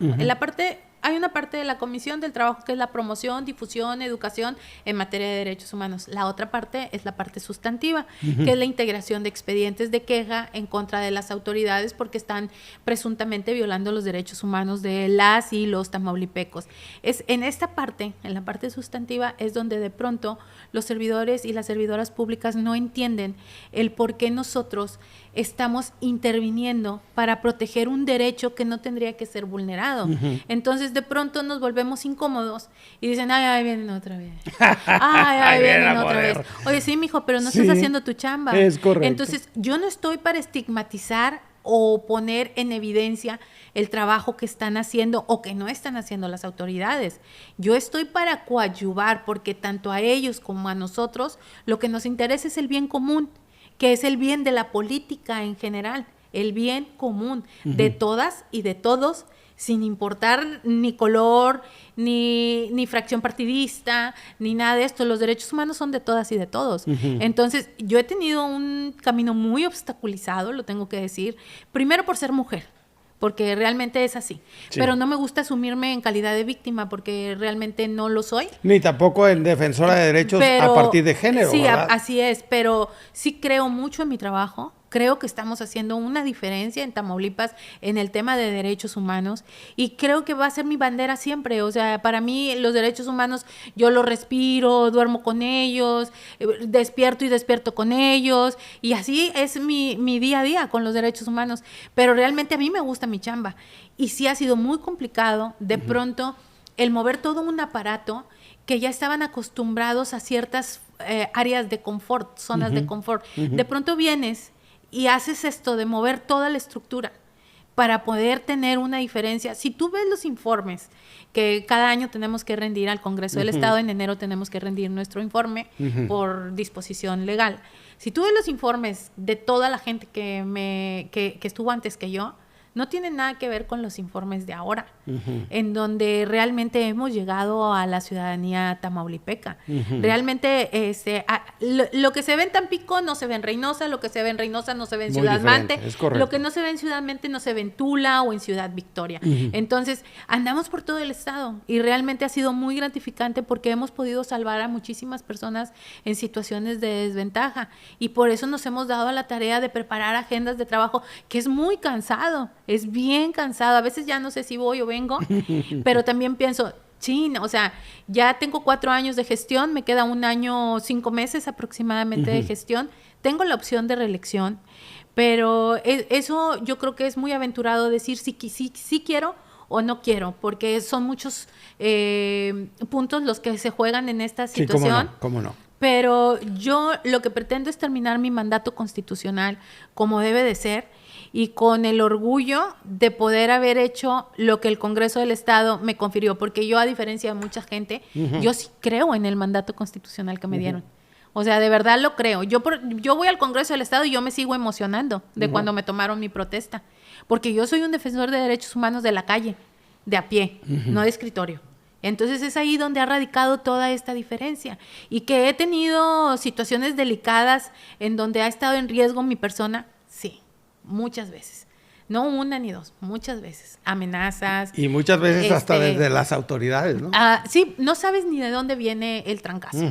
hay una parte de la Comisión del Trabajo que es la promoción, difusión, educación en materia de derechos humanos. La otra parte es la parte sustantiva, que es la integración de expedientes de queja en contra de las autoridades porque están presuntamente violando los derechos humanos de las y los tamaulipecos. Es en esta parte, en la parte sustantiva, es donde de pronto los servidores y las servidoras públicas no entienden el por qué nosotros estamos interviniendo para proteger un derecho que no tendría que ser vulnerado. Entonces, de pronto nos volvemos incómodos y dicen, ahí vienen otra vez. Ahí vienen otra vez. Oye, sí, mijo, pero no estás haciendo tu chamba. Es correcto. Entonces, yo no estoy para estigmatizar o poner en evidencia el trabajo que están haciendo o que no están haciendo las autoridades. Yo estoy para coadyuvar porque tanto a ellos como a nosotros lo que nos interesa es el bien común, que es el bien de la política en general, el bien común de todas y de todos, sin importar ni color, ni fracción partidista, ni nada de esto. Los derechos humanos son de todas y de todos. Entonces, yo he tenido un camino muy obstaculizado, lo tengo que decir, primero por ser mujer, porque realmente es así. Sí. Pero no me gusta asumirme en calidad de víctima porque realmente no lo soy. Ni tampoco en defensora de derechos a partir de género, sí, ¿verdad? Así es, pero sí creo mucho en mi trabajo. Creo que estamos haciendo una diferencia en Tamaulipas en el tema de derechos humanos y creo que va a ser mi bandera siempre. O sea, para mí los derechos humanos yo los respiro, duermo con ellos, despierto con ellos y así es mi día a día con los derechos humanos. Pero realmente a mí me gusta mi chamba y sí ha sido muy complicado de pronto el mover todo un aparato que ya estaban acostumbrados a ciertas áreas de confort, zonas de confort. De pronto vienes y haces esto de mover toda la estructura para poder tener una diferencia. Si tú ves los informes que cada año tenemos que rendir al Congreso del Estado, en enero tenemos que rendir nuestro informe por disposición legal. Si tú ves los informes de toda la gente que estuvo antes que yo, no tiene nada que ver con los informes de ahora, en donde realmente hemos llegado a la ciudadanía tamaulipeca. Realmente lo que se ve en Tampico no se ve en Reynosa, lo que se ve en Reynosa no se ve en Ciudad Mante, lo que no se ve en Ciudad Mante no se ve en Tula o en Ciudad Victoria. Entonces, andamos por todo el estado y realmente ha sido muy gratificante porque hemos podido salvar a muchísimas personas en situaciones de desventaja y por eso nos hemos dado a la tarea de preparar agendas de trabajo, que es muy cansado. Es bien cansado, a veces ya no sé si voy o vengo, pero también pienso, o sea, ya tengo 4 años de gestión, me queda 1 año, 5 meses aproximadamente de gestión, tengo la opción de reelección, pero eso yo creo que es muy aventurado decir si quiero o no quiero, porque son muchos puntos los que se juegan en esta situación. Sí, cómo no. Pero yo lo que pretendo es terminar mi mandato constitucional como debe de ser, y con el orgullo de poder haber hecho lo que el Congreso del Estado me confirió, porque yo, a diferencia de mucha gente, yo sí creo en el mandato constitucional que me dieron. O sea, de verdad lo creo. Yo voy al Congreso del Estado y yo me sigo emocionando de cuando me tomaron mi protesta, porque yo soy un defensor de derechos humanos de la calle, de a pie, no de escritorio. Entonces es ahí donde ha radicado toda esta diferencia y que he tenido situaciones delicadas en donde ha estado en riesgo mi persona, sí. Muchas veces, no 1 ni 2, muchas veces, amenazas. Y muchas veces hasta desde las autoridades, ¿no? Sí, no sabes ni de dónde viene el trancazo,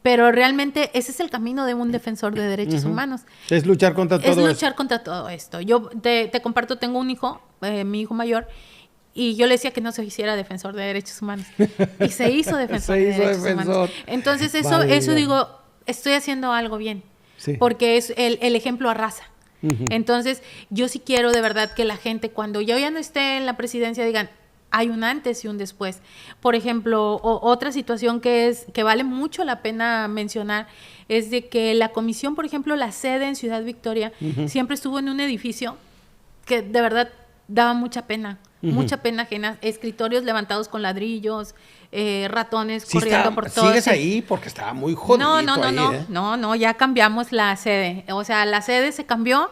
pero realmente ese es el camino de un defensor de derechos humanos. Es luchar contra todo esto. Es luchar contra todo esto. Yo te comparto, tengo un hijo, mi hijo mayor, Y yo le decía que no se hiciera defensor de derechos humanos. Y se hizo defensor de derechos humanos. Entonces, eso digo, estoy haciendo algo bien. Sí. Porque es el ejemplo arrasa. Entonces, yo sí quiero de verdad que la gente, cuando yo ya no esté en la presidencia, digan, hay un antes y un después. Por ejemplo, otra situación que vale mucho la pena mencionar es de que la comisión, por ejemplo, la sede en Ciudad Victoria, siempre estuvo en un edificio que de verdad daba mucha pena. Mucha pena ajena, escritorios levantados con ladrillos, ratones corriendo por todo. ¿Sigues ahí? Porque estaba muy jodido No, ya cambiamos la sede. O sea, la sede se cambió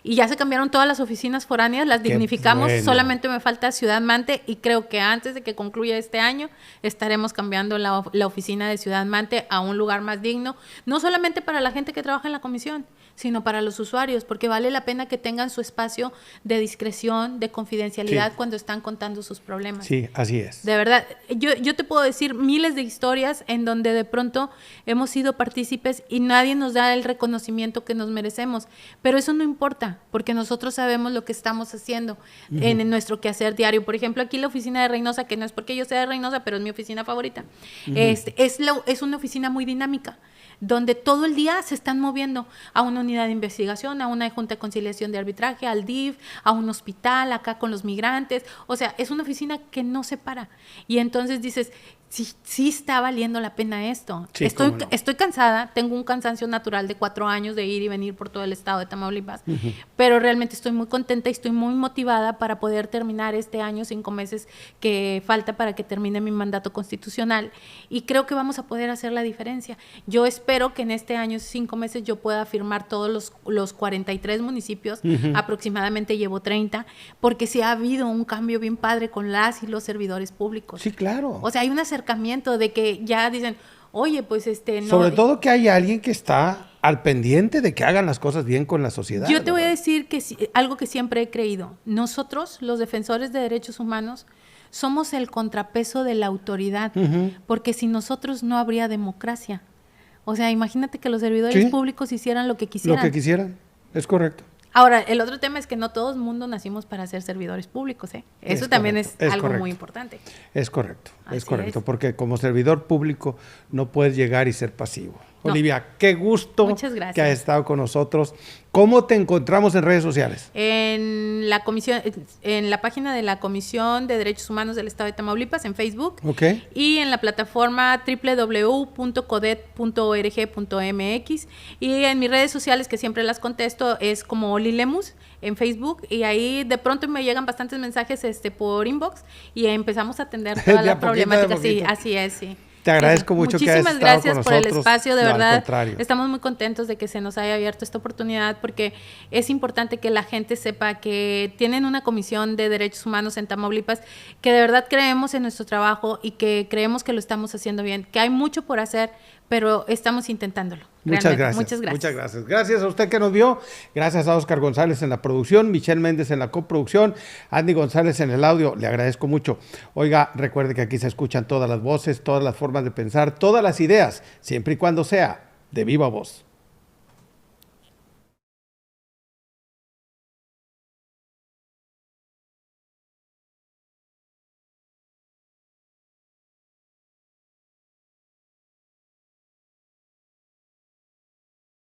y ya se cambiaron todas las oficinas foráneas, las dignificamos, solamente me falta Ciudad Mante y creo que antes de que concluya este año estaremos cambiando la oficina de Ciudad Mante a un lugar más digno, no solamente para la gente que trabaja en la comisión, sino para los usuarios, porque vale la pena que tengan su espacio de discreción, de confidencialidad cuando están contando sus problemas. Sí, así es. De verdad, yo te puedo decir miles de historias en donde de pronto hemos sido partícipes y nadie nos da el reconocimiento que nos merecemos, pero eso no importa, porque nosotros sabemos lo que estamos haciendo en nuestro quehacer diario. Por ejemplo, aquí la oficina de Reynosa, que no es porque yo sea de Reynosa, pero es mi oficina favorita, es una oficina muy dinámica, donde todo el día se están moviendo a una unidad de investigación, a una junta de conciliación de arbitraje, al DIF, a un hospital, acá con los migrantes. O sea, es una oficina que no se para. Y entonces dices, sí está valiendo la pena esto. Sí, estoy cansada, tengo un cansancio natural de 4 años de ir y venir por todo el estado de Tamaulipas, pero realmente estoy muy contenta y estoy muy motivada para poder terminar este año, 5 meses que falta para que termine mi mandato constitucional, y creo que vamos a poder hacer la diferencia. Yo espero que en este año, 5 meses, yo pueda firmar todos los 43 municipios, aproximadamente llevo 30, porque sí ha habido un cambio bien padre con las y los servidores públicos. Sí, claro. O sea, hay un acercamiento de que ya dicen, oye, pues no. Sobre todo que hay alguien que está al pendiente de que hagan las cosas bien con la sociedad. Yo te voy a decir que algo que siempre he creído. Nosotros, los defensores de derechos humanos, somos el contrapeso de la autoridad, porque sin nosotros no habría democracia. O sea, imagínate que los servidores públicos hicieran lo que quisieran. Lo que quisieran, es correcto. Ahora, el otro tema es que no todo el mundo nacimos para ser servidores públicos, ¿eh? Eso también es algo muy importante. Es correcto, porque como servidor público no puedes llegar y ser pasivo. No. Olivia, qué gusto que has estado con nosotros. ¿Cómo te encontramos en redes sociales? En la página de la Comisión de Derechos Humanos del Estado de Tamaulipas, en Facebook, y en la plataforma www.codet.org.mx, y en mis redes sociales, que siempre las contesto, es como Oli Lemus en Facebook, y ahí de pronto me llegan bastantes mensajes por inbox y empezamos a atender toda la problemática. Sí, así es, sí. Te agradezco mucho que hayas estado con nosotros. Muchísimas gracias por el espacio, de verdad. Estamos muy contentos de que se nos haya abierto esta oportunidad, porque es importante que la gente sepa que tienen una comisión de derechos humanos en Tamaulipas, que de verdad creemos en nuestro trabajo y que creemos que lo estamos haciendo bien, que hay mucho por hacer, pero estamos intentándolo. Muchas gracias. Gracias a usted que nos vio. Gracias a Oscar González en la producción, Michelle Méndez en la coproducción, Andy González en el audio. Le agradezco mucho. Oiga, recuerde que aquí se escuchan todas las voces, todas las formas de pensar, todas las ideas, siempre y cuando sea de viva voz.